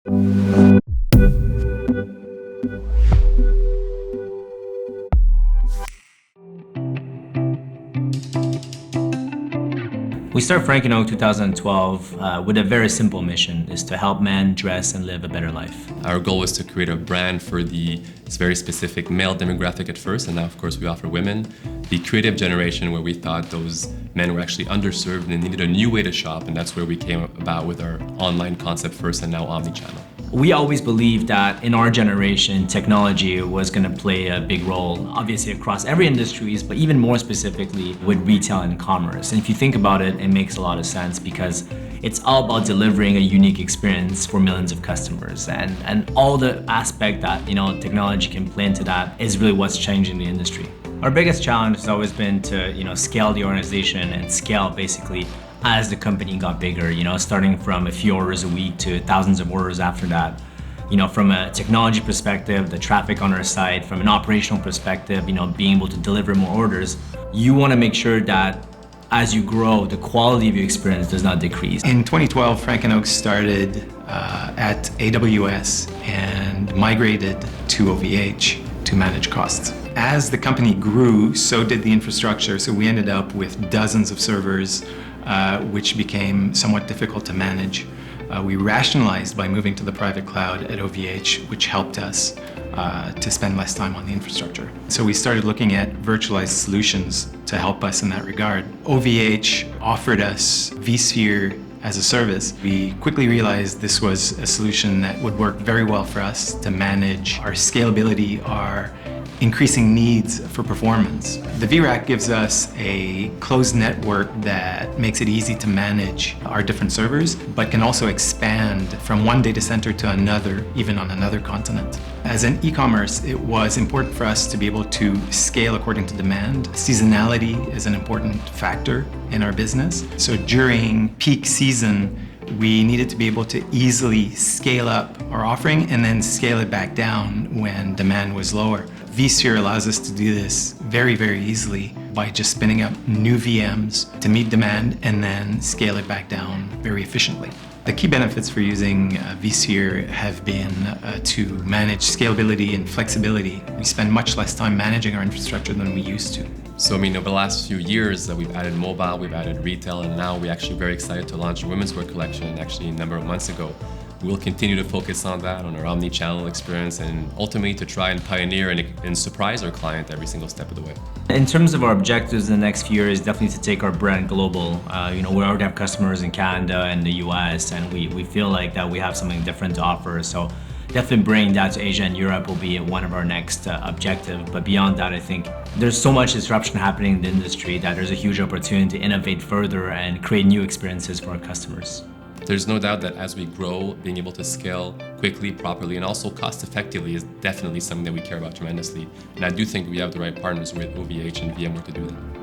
We started Frank & Oak 2012 with a very simple mission, is to help men dress and live a better life. Our goal was to create a brand for this very specific male demographic at first, and now of course we offer women. The creative generation, where we thought those men were actually underserved and needed a new way to shop, and that's where we came about with our online concept first and now omni-channel. We always believed that in our generation, technology was going to play a big role, obviously across every industries, but even more specifically with retail and commerce. And if you think about it, it makes a lot of sense because it's all about delivering a unique experience for millions of customers. And all the aspect that technology can play into that is really what's changing the industry. Our biggest challenge has always been to scale the organization and scale basically as the company got bigger, starting from a few orders a week to thousands of orders after that. From a technology perspective, the traffic on our site, from an operational perspective, being able to deliver more orders, you want to make sure that as you grow, the quality of your experience does not decrease. In 2012, Frank & Oak started at AWS and migrated to OVH to manage costs. As the company grew, so did the infrastructure, so we ended up with dozens of servers, which became somewhat difficult to manage. We rationalized by moving to the private cloud at OVH, which helped us to spend less time on the infrastructure. So we started looking at virtualized solutions to help us in that regard. OVH offered us vSphere as a service. We quickly realized this was a solution that would work very well for us to manage our scalability, our increasing needs for performance. The vRack gives us a closed network that makes it easy to manage our different servers, but can also expand from one data center to another, even on another continent. As an e-commerce, it was important for us to be able to scale according to demand. Seasonality is an important factor in our business. So during peak season, we needed to be able to easily scale up our offering and then scale it back down when demand was lower. vSphere allows us to do this very, very easily by just spinning up new VMs to meet demand and then scale it back down very efficiently. The key benefits for using vSphere have been to manage scalability and flexibility. We spend much less time managing our infrastructure than we used to. So over the last few years, we've added mobile, we've added retail, and now we're actually very excited to launch a women's wear collection actually a number of months ago. We'll continue to focus on that, on our omni-channel experience, and ultimately to try and pioneer and surprise our client every single step of the way. In terms of our objectives in the next few years, definitely to take our brand global. We already have customers in Canada and the US, and we feel like that we have something different to offer. So definitely bringing that to Asia and Europe will be one of our next objectives. But beyond that, I think there's so much disruption happening in the industry that there's a huge opportunity to innovate further and create new experiences for our customers. There's no doubt that as we grow, being able to scale quickly, properly, and also cost effectively is definitely something that we care about tremendously. And I do think we have the right partners with OVH and VMware to do that.